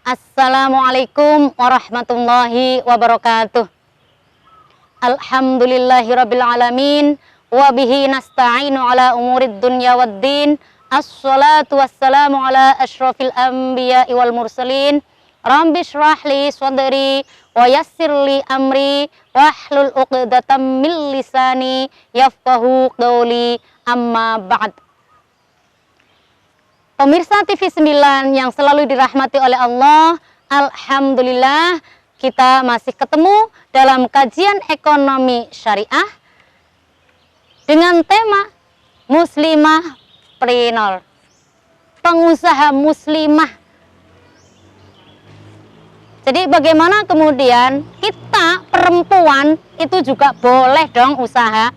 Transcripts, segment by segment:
Assalamualaikum warahmatullahi wabarakatuh. Alhamdulillahirabbil alamin wa bihi nasta'inu ala umurid dunya waddin. Assalatu wassalamu ala asyrafil anbiya'i wal mursalin. Rabbi shrah li sadri wa yassir li amri wahlul 'uqdatam min lisani yafqahu qawli, amma ba'd. Pemirsa TV 9 yang selalu dirahmati oleh Allah, alhamdulillah kita masih ketemu dalam kajian ekonomi syariah dengan tema muslimah preneur, pengusaha muslimah. Jadi bagaimana kemudian kita perempuan itu juga boleh dong usaha,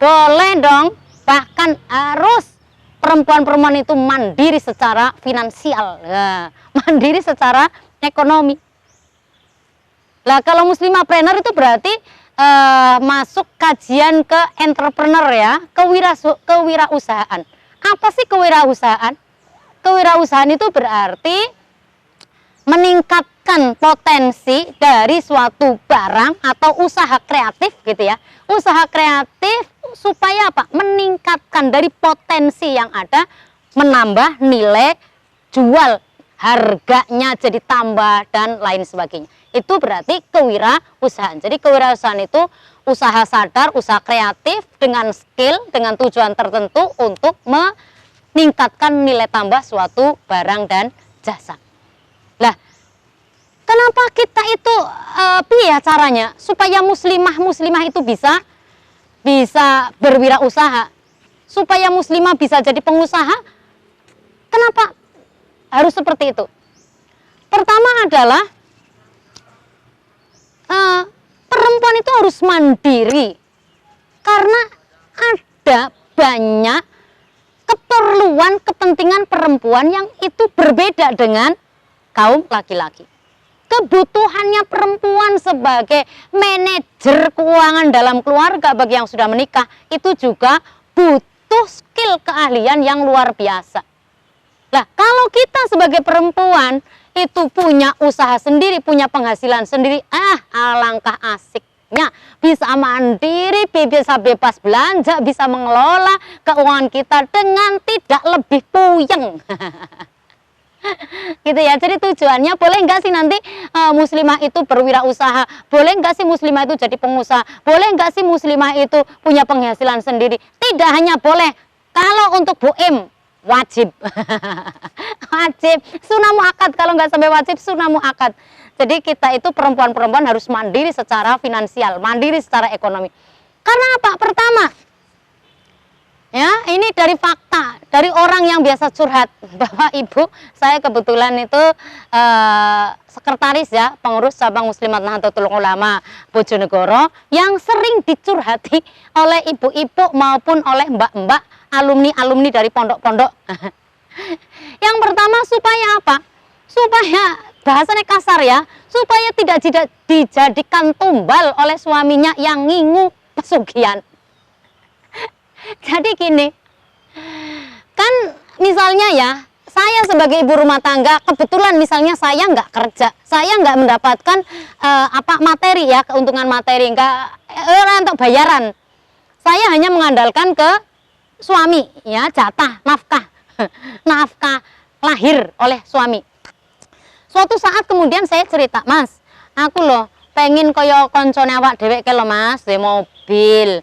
boleh dong, bahkan harus perempuan-perempuan itu mandiri secara finansial, ya, mandiri secara ekonomi. Lah kalau muslimah preneur itu berarti masuk kajian ke entrepreneur ya, kewirausahaan. Apa sih kewirausahaan? Kewirausahaan itu berarti meningkatkan potensi dari suatu barang atau usaha kreatif gitu ya. Usaha kreatif supaya apa? Meningkatkan dari potensi yang ada, menambah nilai jual, harganya jadi tambah dan lain sebagainya. Itu berarti kewirausahaan. Jadi kewirausahaan itu usaha sadar, usaha kreatif dengan skill, dengan tujuan tertentu untuk meningkatkan nilai tambah suatu barang dan jasa. Lah, kenapa kita itu piye caranya supaya muslimah itu bisa berwirausaha, supaya muslimah bisa jadi pengusaha? Kenapa harus seperti itu? Pertama adalah perempuan itu harus mandiri karena ada banyak keperluan kepentingan perempuan yang itu berbeda dengan kaum laki-laki. Kebutuhannya perempuan sebagai manajer keuangan dalam keluarga bagi yang sudah menikah itu juga butuh skill keahlian yang luar biasa. Nah, kalau kita sebagai perempuan itu punya usaha sendiri, punya penghasilan sendiri, alangkah asiknya, bisa mandiri, bisa bebas belanja, bisa mengelola keuangan kita dengan tidak lebih puyeng. Gitu ya. Jadi tujuannya boleh enggak sih nanti muslimah itu berwirausaha, boleh enggak sih muslimah itu jadi pengusaha, boleh enggak sih muslimah itu punya penghasilan sendiri? Tidak hanya boleh, kalau untuk boem wajib. Wajib, sunnah muakkad, kalau nggak sampai wajib sunnah muakkad. Jadi kita itu perempuan-perempuan harus mandiri secara finansial, mandiri secara ekonomi. Karena apa? Pertama, ya, ini dari fakta, dari orang yang biasa curhat. Bapak Ibu, saya kebetulan itu sekretaris ya, pengurus cabang Muslimat Nahdlatul Ulama Bojonegoro yang sering dicurhati oleh ibu-ibu maupun oleh mbak-mbak, alumni-alumni dari pondok-pondok. Yang pertama, supaya apa? Supaya, bahasanya kasar ya, supaya tidak dijadikan tumbal oleh suaminya yang ngingu pesugihan. Jadi gini, kan misalnya ya, saya sebagai ibu rumah tangga, kebetulan misalnya saya nggak kerja, saya nggak mendapatkan materi ya, keuntungan materi, nggak untuk bayaran. Saya hanya mengandalkan ke suami ya, jatah nafkah, nafkah lahir oleh suami. Suatu saat kemudian saya cerita, Mas, aku loh pengen koyo koncone awak dhewek ke lo Mas, di mobil,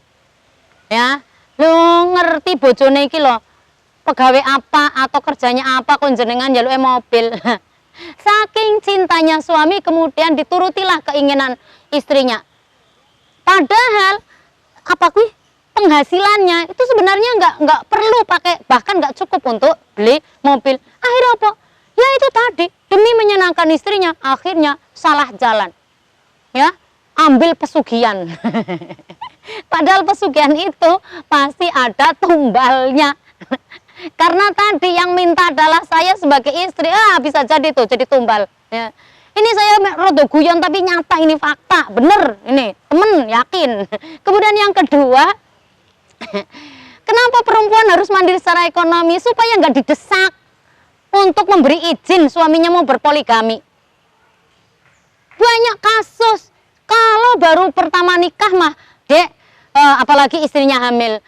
ya. Lo ngerti bojone iki lo pegawai apa atau kerjanya apa, kok jenengan njaluke mobil. Saking cintanya suami kemudian diturutilah keinginan istrinya. Padahal apa kuwi penghasilannya itu sebenarnya nggak perlu pakai, bahkan nggak cukup untuk beli mobil. Akhirnya apa? Ya itu tadi, demi menyenangkan istrinya akhirnya salah jalan. Ya, ambil pesugihan. Padahal pesugihan itu pasti ada tumbalnya. Karena tadi yang minta adalah saya sebagai istri, bisa jadi tuh jadi tumbal. Ya. Ini saya rada guyon tapi nyata, ini fakta, bener ini, temen yakin. Kemudian yang kedua, kenapa perempuan harus mandiri secara ekonomi? Supaya nggak didesak untuk memberi izin suaminya mau berpoligami. banyak kasus. Kalau baru pertama nikah mah, Dek, apalagi istrinya hamil,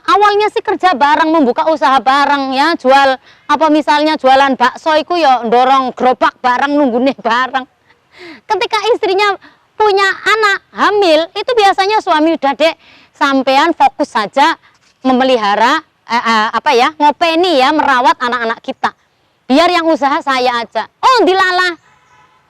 awalnya sih kerja bareng, membuka usaha bareng ya, jual apa misalnya jualan bakso iku ya dorong gerobak bareng, nunggu nih bareng. Ketika istrinya punya anak hamil, itu biasanya suami udah, Dek, sampean fokus saja memelihara ngopeni ya, merawat anak-anak kita. Biar yang usaha saya aja. Oh, dilalah.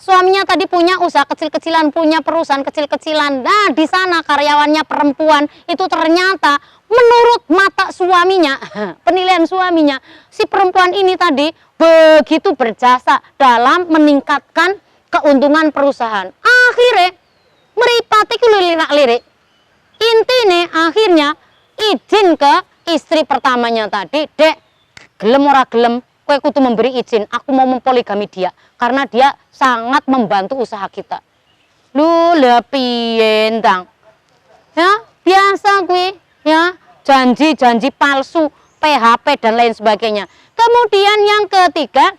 Suaminya tadi punya usaha kecil-kecilan, punya perusahaan kecil-kecilan. Nah, di sana karyawannya perempuan itu ternyata menurut mata suaminya, penilaian suaminya, si perempuan ini tadi begitu berjasa dalam meningkatkan keuntungan perusahaan. Akhirnya meripati ku lirik-lirik. Intine akhirnya izin ke istri pertamanya tadi, Dek, gelem ora gelem, kowe kudu memberi izin, aku mau mempoligami dia karena dia sangat membantu usaha kita. Lu lha piye ndang? Ya, biasa gue ya, janji-janji palsu, PHP dan lain sebagainya. Kemudian yang ketiga,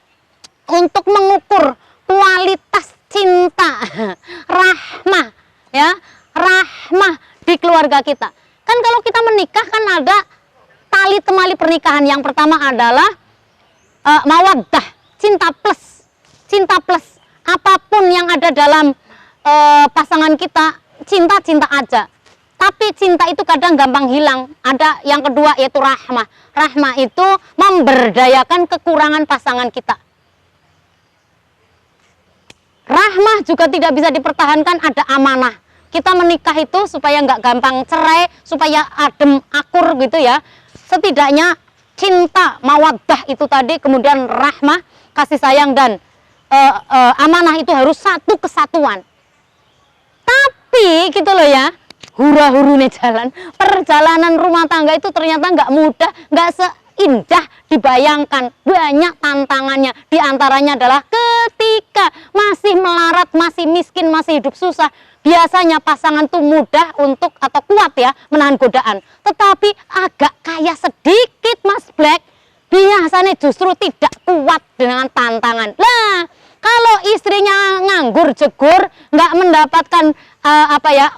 untuk mengukur kualitas cinta, rahmah ya, rahmah di keluarga kita. Kan kalau kita menikah kan ada tali temali pernikahan. Yang pertama adalah mawaddah, cinta plus. Cinta plus. Apapun yang ada dalam pasangan kita, cinta-cinta aja. Tapi cinta itu kadang gampang hilang. Ada yang kedua yaitu rahmah. Rahmah itu memberdayakan kekurangan pasangan kita. Rahmah juga tidak bisa dipertahankan, ada amanah. Kita menikah itu supaya nggak gampang cerai, supaya adem akur gitu ya. Setidaknya cinta, mawaddah itu tadi, kemudian rahmah, kasih sayang dan amanah itu harus satu kesatuan. Tapi gitu loh ya, hura-hurune jalan, perjalanan rumah tangga itu ternyata nggak mudah, nggak seindah dibayangkan. Banyak tantangannya, diantaranya adalah ketika masih melarat, masih miskin, masih hidup susah. Biasanya pasangan tuh mudah untuk atau kuat ya menahan godaan. Tetapi agak kaya sedikit Mas Black, biasanya justru tidak kuat dengan tantangan. Lah, kalau istrinya nganggur jegur, nggak mendapatkan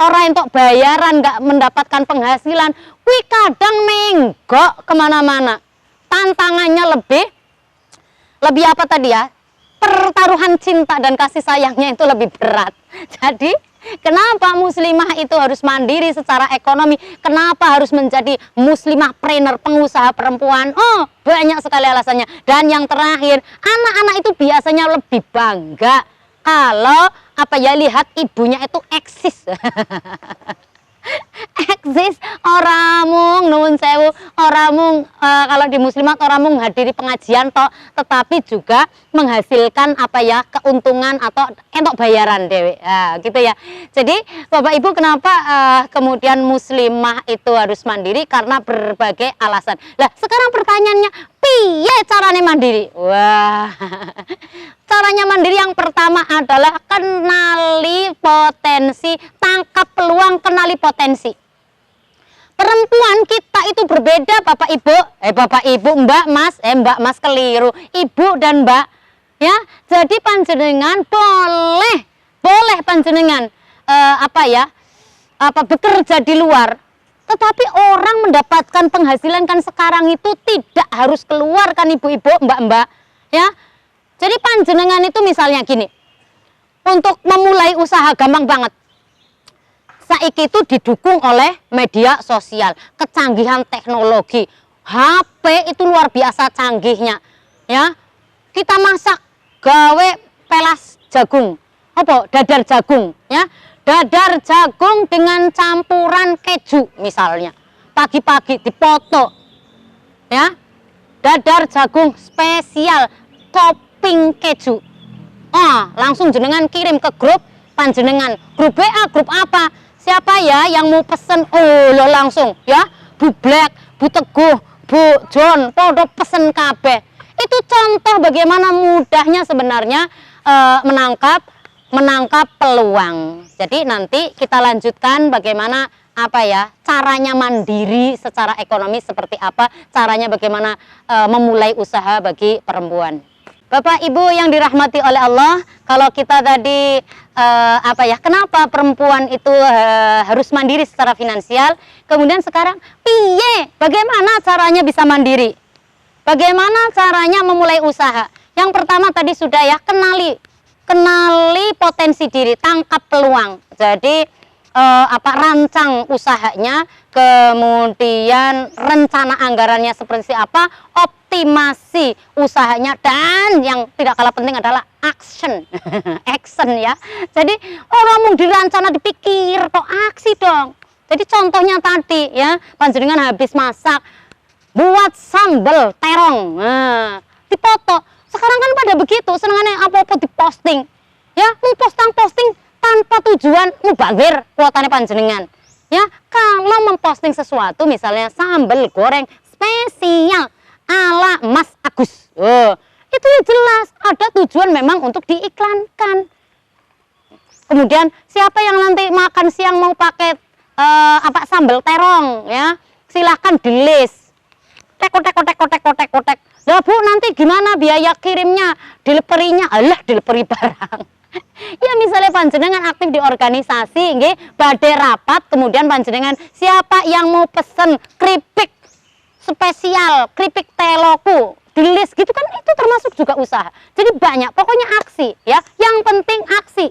orang untuk bayaran, nggak mendapatkan penghasilan, wih kadang menggok kemana-mana. Tantangannya lebih apa tadi ya? Pertaruhan cinta dan kasih sayangnya itu lebih berat. Jadi kenapa muslimah itu harus mandiri secara ekonomi? Kenapa harus menjadi muslimah trainer, pengusaha perempuan? Oh, banyak sekali alasannya. Dan yang terakhir, anak-anak itu biasanya lebih bangga kalau lihat ibunya itu eksis. Eksis orang mung nuwun sewu, orang mung kalau di muslimat orang mung hadiri pengajian tok, tetapi juga menghasilkan keuntungan atau entok bayaran dewe. Nah, gitu ya. Jadi Bapak Ibu, kenapa kemudian muslimah itu harus mandiri? Karena berbagai alasan. Lah, sekarang pertanyaannya, piye carane mandiri? Wah. Caranya mandiri yang pertama adalah kenali potensi, tangkap peluang, kenali potensi. Perempuan kita itu berbeda, Bapak Ibu. Bapak Ibu, Mbak Mas, Mbak Mas keliru. Ibu dan Mbak. Ya, jadi panjenengan boleh panjenengan bekerja di luar. Tetapi orang mendapatkan penghasilan kan sekarang itu tidak harus keluar kan ibu-ibu, mbak-mbak. Ya. Jadi panjenengan itu misalnya gini, untuk memulai usaha gampang banget. Saiki itu didukung oleh media sosial, kecanggihan teknologi. HP itu luar biasa canggihnya. Ya. Kita masak gawe pelas jagung. Dadar jagung, ya. Dadar jagung dengan campuran keju misalnya. Pagi-pagi dipoto. Ya. Dadar jagung spesial topping keju. Langsung jenengan kirim ke grup panjenengan. Grup WA, grup apa? Siapa ya yang mau pesen? Lo langsung ya. Bu Black, Bu Teguh, Bu John, podo pesen kabeh. Itu contoh bagaimana mudahnya sebenarnya menangkap peluang. Jadi nanti kita lanjutkan bagaimana caranya mandiri secara ekonomi seperti apa, caranya bagaimana memulai usaha bagi perempuan. Bapak Ibu yang dirahmati oleh Allah, kalau kita tadi kenapa perempuan itu harus mandiri secara finansial, kemudian sekarang piye, bagaimana caranya bisa mandiri? Bagaimana caranya memulai usaha? Yang pertama tadi sudah ya, kenali potensi diri, tangkap peluang. Jadi rancang usahanya, kemudian rencana anggarannya seperti apa, optimasi usahanya, dan yang tidak kalah penting adalah action. Action ya. Jadi orang mau dirancana dipikir kok aksi dong. Jadi contohnya tadi ya, panjenengan habis masak, buat sambal terong, nah, dipoto. Sekarang kan pada begitu, senengannya apa-apa diposting, ya, mau posting tanpa tujuan mubazir kuotanya panjenengan. Ya, kalau memposting sesuatu, misalnya sambal goreng spesial ala Mas Agus, itu ya jelas ada tujuan memang untuk diiklankan. Kemudian siapa yang nanti makan siang mau pakai sambal terong, ya, silahkan di list. Kotek. Lah Bu, nanti gimana biaya kirimnya, deliverynya? Alah, delivery barang. Ya misalnya panjenengan aktif di organisasi, nggih, badhe rapat, kemudian panjenengan siapa yang mau pesen keripik spesial, keripik teloku, di list gitu kan, itu termasuk juga usaha. Jadi banyak, pokoknya aksi ya. Yang penting aksi.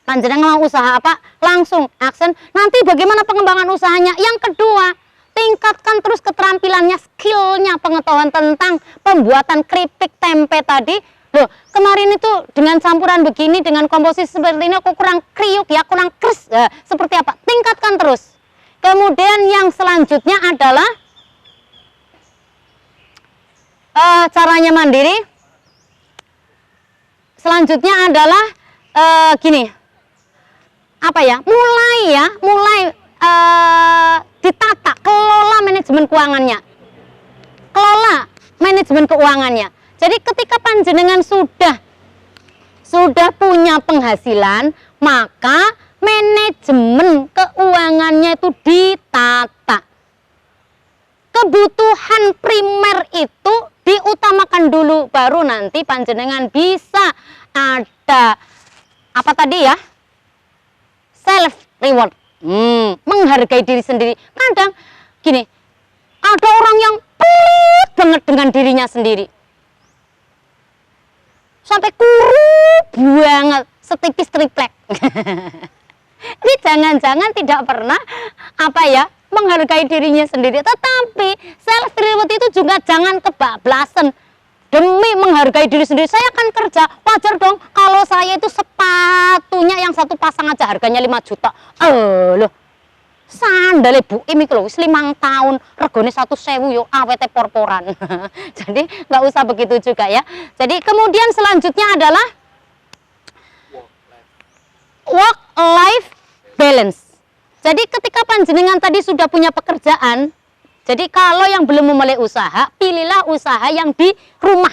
Panjenengan mau usaha apa? Langsung action. Nanti bagaimana pengembangan usahanya? Yang kedua, tingkatkan terus keterampilannya, skillnya, pengetahuan tentang pembuatan keripik tempe tadi. Loh, kemarin itu dengan campuran begini, dengan komposisi seperti ini kok kurang kriuk ya, kurang kres. Seperti apa? Tingkatkan terus. Kemudian yang selanjutnya adalah caranya mandiri. Selanjutnya adalah mulai ditata, kelola manajemen keuangannya. Kelola manajemen keuangannya. Jadi ketika panjenengan sudah punya penghasilan, maka manajemen keuangannya itu ditata. Kebutuhan primer itu diutamakan dulu, baru nanti panjenengan bisa ada self reward. Menghargai diri sendiri. Kadang gini, ada orang yang pelit banget dengan dirinya sendiri, sampai kurus banget, setipis triplek. Ini jangan-jangan tidak pernah menghargai dirinya sendiri. Tetapi self reward itu juga jangan kebablasan. Demi menghargai diri sendiri, saya akan kerja, wajar dong kalau saya itu sepatunya yang satu pasang aja harganya 5 juta. Loh, sandale Bu Im iku lho wis 5 tahun, regane 1.000 yo awete porporan. Jadi nggak usah begitu juga ya. Jadi kemudian selanjutnya adalah work life balance. Jadi ketika panjenengan tadi sudah punya pekerjaan, jadi kalau yang belum memulai usaha, pilihlah usaha yang di rumah.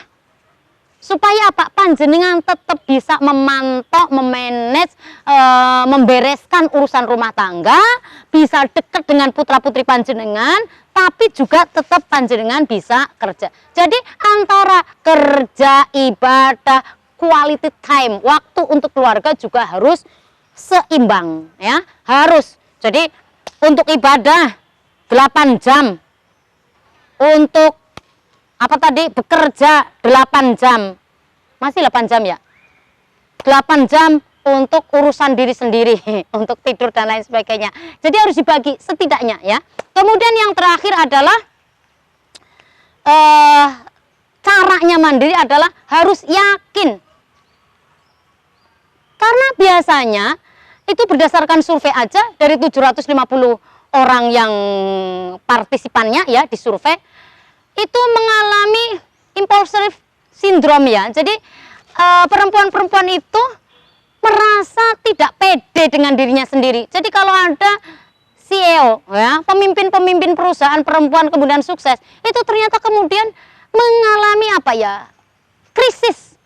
Supaya apa? Panjenengan tetap bisa memantau, memanage, membereskan urusan rumah tangga, bisa dekat dengan putra-putri panjenengan, tapi juga tetap panjenengan bisa kerja. Jadi antara kerja, ibadah, quality time, waktu untuk keluarga juga harus seimbang, ya. Harus. Jadi untuk ibadah 8 jam, untuk bekerja 8 jam, masih 8 jam ya, 8 jam untuk urusan diri sendiri, untuk tidur dan lain sebagainya. Jadi harus dibagi setidaknya ya. Kemudian yang terakhir adalah caranya mandiri adalah harus yakin. Karena biasanya itu berdasarkan survei aja, dari 750 orang yang partisipannya ya di survei, itu mengalami impulsive syndrome ya. Jadi perempuan-perempuan itu merasa tidak pede dengan dirinya sendiri. Jadi kalau ada CEO ya, pemimpin-pemimpin perusahaan perempuan kemudian sukses, itu ternyata kemudian mengalami krisis,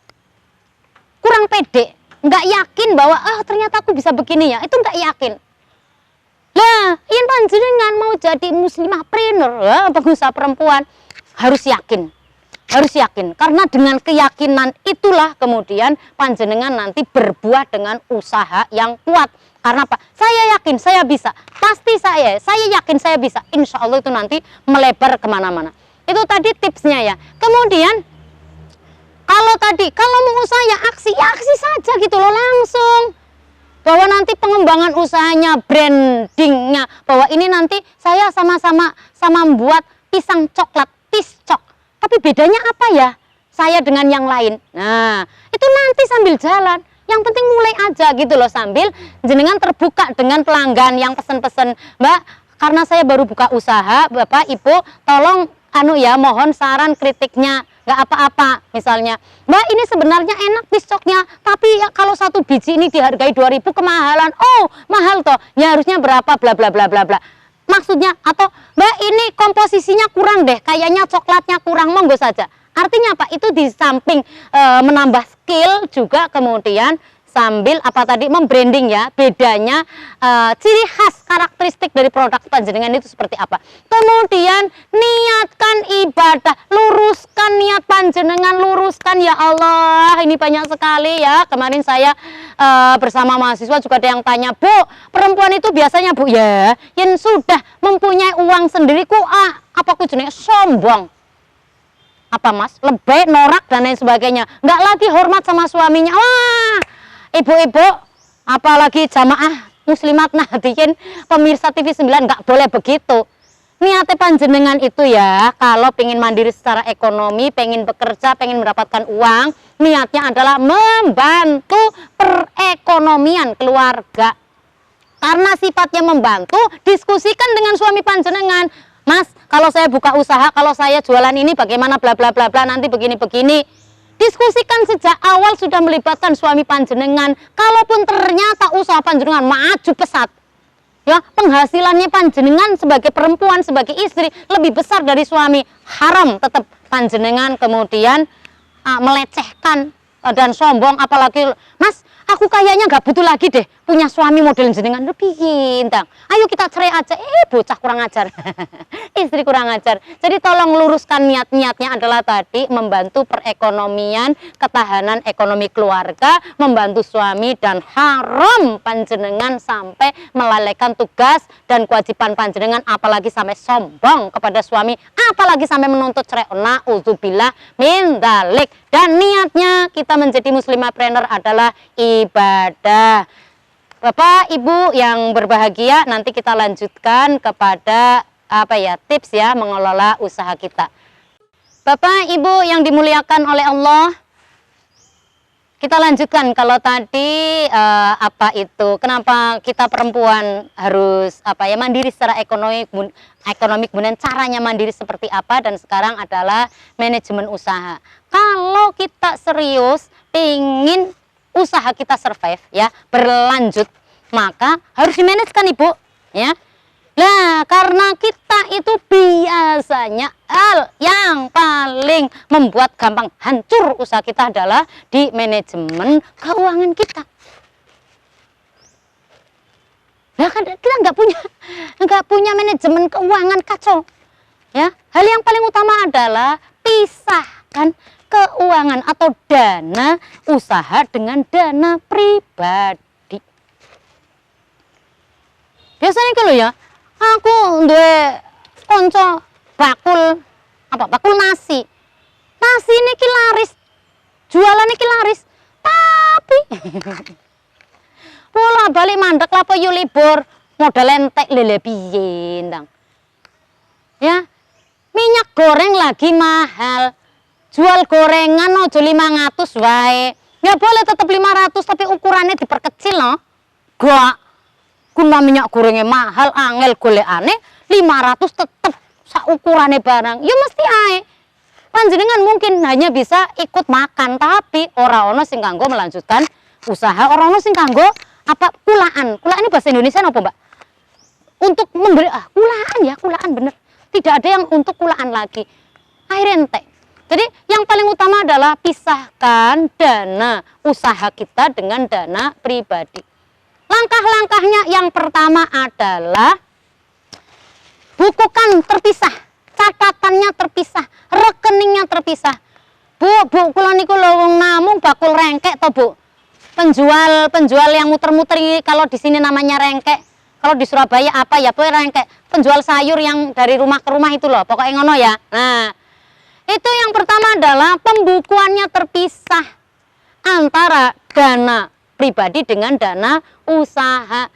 kurang pede, nggak yakin bahwa ternyata aku bisa begini ya, itu nggak yakin. Lah, yen panjenengan mau jadi muslimah trainer, pengusaha perempuan, harus yakin. harus yakin, karena dengan keyakinan itulah kemudian panjenengan nanti berbuah dengan usaha yang kuat. Karena apa? Saya yakin saya bisa, pasti saya yakin saya bisa, insya Allah itu nanti melebar kemana-mana. Itu tadi tipsnya ya. Kemudian kalau mau usaha ya aksi saja gitu loh, langsung. Bahwa nanti pengembangan usahanya, brandingnya, bahwa ini nanti saya sama-sama membuat pisang coklat, piscok. Tapi bedanya apa ya saya dengan yang lain? Nah, itu nanti sambil jalan. Yang penting mulai aja gitu loh, sambil jenengan terbuka dengan pelanggan yang pesen-pesen, Mbak, karena saya baru buka usaha, Bapak, Ibu, tolong mohon saran kritiknya, nggak apa-apa. Misalnya, Mbak, ini sebenarnya enak piscoknya, tapi ya kalau satu biji ini dihargai 2.000 kemahalan. Oh, mahal toh. Ya harusnya berapa bla bla bla bla bla. Maksudnya, atau Mbak, ini komposisinya kurang deh, kayaknya coklatnya kurang, monggo saja. Artinya apa? Itu di samping menambah skill juga kemudian sambil membranding ya, bedanya ciri khas karakteristik dari produk panjenengan itu seperti apa. Kemudian niatkan ibadah, luruskan niat panjenengan, luruskan ya Allah. Ini banyak sekali ya. Kemarin saya bersama mahasiswa juga ada yang tanya, Bu, perempuan itu biasanya Bu ya, yang sudah mempunyai uang sendiri jenenge sombong. Apa Mas? Lebay, norak dan lain sebagainya. Nggak lagi hormat sama suaminya. Wah, ibu-ibu, apalagi jamaah muslimat Nahdien, pemirsa TV 9, nggak boleh begitu. Niatnya panjenengan itu ya, kalau pengen mandiri secara ekonomi, pengen bekerja, pengen mendapatkan uang, niatnya adalah membantu perekonomian keluarga. Karena sifatnya membantu, diskusikan dengan suami panjenengan. Mas, kalau saya buka usaha, kalau saya jualan ini bagaimana bla bla bla bla, nanti begini-begini. Diskusikan sejak awal sudah melibatkan suami panjenengan. Kalaupun ternyata usaha panjenengan maju pesat, ya, penghasilannya panjenengan sebagai perempuan, sebagai istri lebih besar dari suami, haram tetap panjenengan kemudian melecehkan dan sombong. Apalagi, Mas, aku kayaknya nggak butuh lagi deh punya suami model jenengan. Lebih bintang, ayo kita cerai aja. Bocah kurang ajar. Istri kurang ajar. Jadi tolong luruskan niatnya adalah tadi membantu perekonomian, ketahanan ekonomi keluarga, membantu suami, dan haram panjenengan sampai melalaikan tugas dan kewajiban panjenengan, apalagi sampai sombong kepada suami, apalagi sampai menuntut cerai. Na'udzubillah min dzalik. Dan niatnya kita menjadi muslimapreneur adalah ibadah. Bapak Ibu yang berbahagia, nanti kita lanjutkan kepada tips ya mengelola usaha kita. Bapak Ibu yang dimuliakan oleh Allah, kita lanjutkan. Kalau tadi kenapa kita perempuan harus mandiri secara ekonomi, kemudian caranya mandiri seperti apa, dan sekarang adalah manajemen usaha. Kalau kita serius ingin usaha kita survive ya, berlanjut, maka harus dimanajekan Ibu ya. Nah, karena kita itu biasanya hal yang paling membuat gampang hancur usaha kita adalah di manajemen keuangan kita. Nah, kan kita nggak punya manajemen keuangan, kacau ya. Hal yang paling utama adalah pisahkan keuangan atau dana usaha dengan dana pribadi. Biasanya gitu ya, aku duwe konco bakul nasi niki laris, jualan niki laris, tapi bola balik mandek lapo yu libur, modal entek lele piye ndang. Ya, minyak goreng lagi mahal. Jual gorengan ojo 500 wae. Ya boleh tetap 500 tapi ukurannya diperkecil loh. Gak. Guna minyak gorengnya mahal, angel golekane 500 tetap saukurannya barang. Ya mesti ae. Panjenengan mungkin hanya bisa ikut makan, tapi ora ono sing kanggo melanjutkan usaha, ora ono sing kanggo kulaan. Kulaan ini bahasa Indonesia apa, Mbak? Untuk memberi kulaan bener. Tidak ada yang untuk kulaan lagi. Akhirnya entek. Jadi yang paling utama adalah pisahkan dana usaha kita dengan dana pribadi. Langkah-langkahnya yang pertama adalah bukukan terpisah, catatannya terpisah, rekeningnya terpisah. Bu, kula niku lho wong namung bakul rengkek to, Bu. Penjual yang muter-muter ini, kalau di sini namanya rengkek. Kalau di Surabaya apa ya, Bu, rengkek. Penjual sayur yang dari rumah ke rumah itu loh, pokoknya ngono ya. Nah, itu yang pertama adalah pembukuannya terpisah antara dana pribadi dengan dana usaha.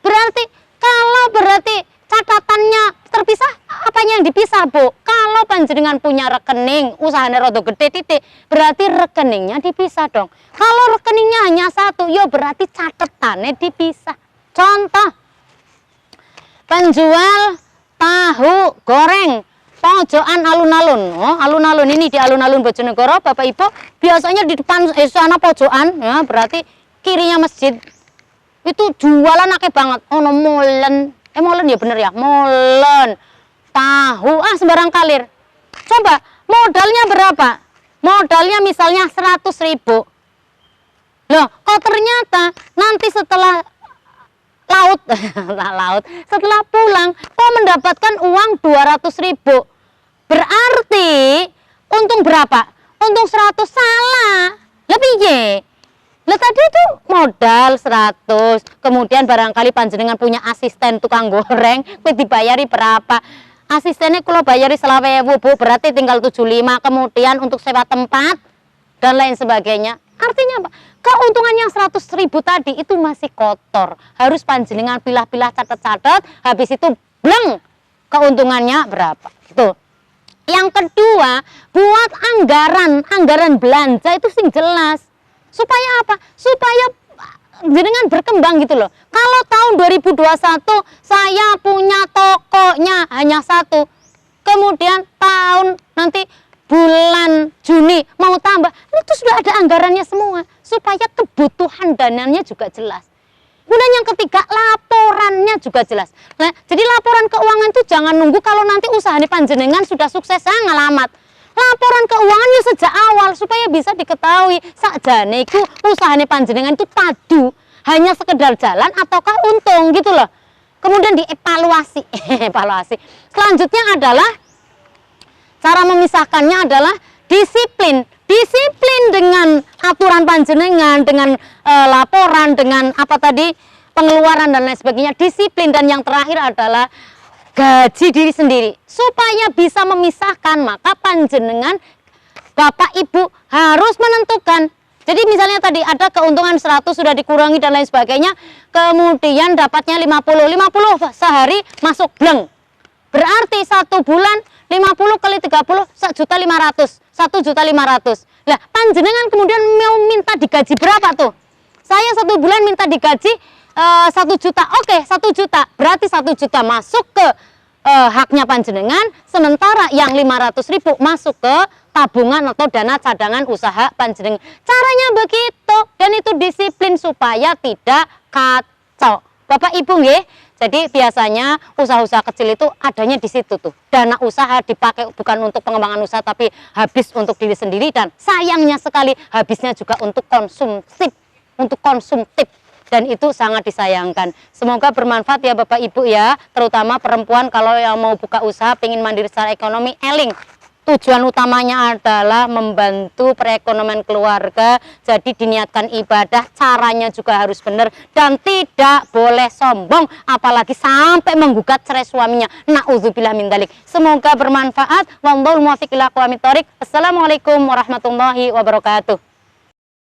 Berarti catatannya terpisah, apanya yang dipisah, Bu? Kalau panjenengan punya rekening usahanya rodo gede titik, berarti rekeningnya dipisah dong. Kalau rekeningnya hanya satu, ya berarti catatannya dipisah. Contoh, penjual tahu goreng pojokan alun-alun. Oh, alun-alun ini di alun-alun Bojonegoro, Bapak Ibu, biasanya di depan sana pojokan, ya berarti kirinya masjid. Itu jualan akeh banget. Ono molen. Molen ya bener ya, molen. Tahu, sembarang kalir. Coba, modalnya berapa? Modalnya misalnya 100.000. Loh, kok ternyata nanti setelah setelah pulang, kok mendapatkan uang 200.000. Berarti, untung berapa? Untung 100, salah. Lebih ye. Lah tadi itu modal 100, kemudian barangkali panjenengan punya asisten tukang goreng, kowe dibayari berapa? Asistennya kalau bayari 20.000, Bu, berarti tinggal 75, kemudian untuk sewa tempat dan lain sebagainya. Artinya apa? Keuntungan yang 100.000 tadi itu masih kotor. Harus panjenengan pilah-pilah, catat-catat, habis itu bleng keuntungannya berapa. Gitu. Yang kedua, buat anggaran belanja itu sing jelas. Supaya apa? Supaya jenengan berkembang gitu loh. Kalau tahun 2021 saya punya tokonya hanya satu, kemudian tahun nanti bulan Juni mau tambah, itu sudah ada anggarannya semua. Supaya kebutuhan dananya juga jelas. Kemudian yang ketiga, laporannya juga jelas. Nah, jadi laporan keuangan itu jangan nunggu kalau nanti usahanya panjenengan sudah sukses ngalamat. Laporan keuangannya sejak awal supaya bisa diketahui sakjane iku usahane panjenengan itu tadu hanya sekedar jalan ataukah untung gitu loh. Kemudian dievaluasi. Evaluasi. Selanjutnya adalah cara memisahkannya adalah disiplin. Disiplin dengan aturan panjenengan, dengan laporan, dengan apa tadi pengeluaran dan lain sebagainya. Disiplin, dan yang terakhir adalah gaji diri sendiri. Supaya bisa memisahkan, maka panjenengan Bapak Ibu harus menentukan. Jadi misalnya tadi ada keuntungan 100 sudah dikurangi dan lain sebagainya, kemudian dapatnya 50 sehari masuk bleng. Berarti 1 bulan 50 kali 30 1.500.000. 1.500.000. Lah panjenengan kemudian mau minta digaji berapa tuh? Saya 1 bulan minta digaji 1 juta. Oke, 1 juta. Berarti 1 juta masuk ke haknya panjenengan, sementara yang 500.000 masuk ke tabungan atau dana cadangan usaha panjenengan. Caranya begitu, dan itu disiplin supaya tidak kacau. Bapak Ibu nggih. Jadi biasanya usaha-usaha kecil itu adanya di situ tuh. Dana usaha dipakai bukan untuk pengembangan usaha, tapi habis untuk diri sendiri, dan sayangnya sekali habisnya juga untuk konsumtif. Dan itu sangat disayangkan. Semoga bermanfaat ya Bapak Ibu ya, terutama perempuan kalau yang mau buka usaha, pengen mandiri secara ekonomi, eling. Tujuan utamanya adalah membantu perekonomian keluarga, jadi diniatkan ibadah, caranya juga harus benar, dan tidak boleh sombong, apalagi sampai menggugat cerai suaminya. Na'udzubillah min dzalik. Semoga bermanfaat. Wallahul muwaffiq ila aqwamit thoriq. Assalamualaikum warahmatullahi wabarakatuh.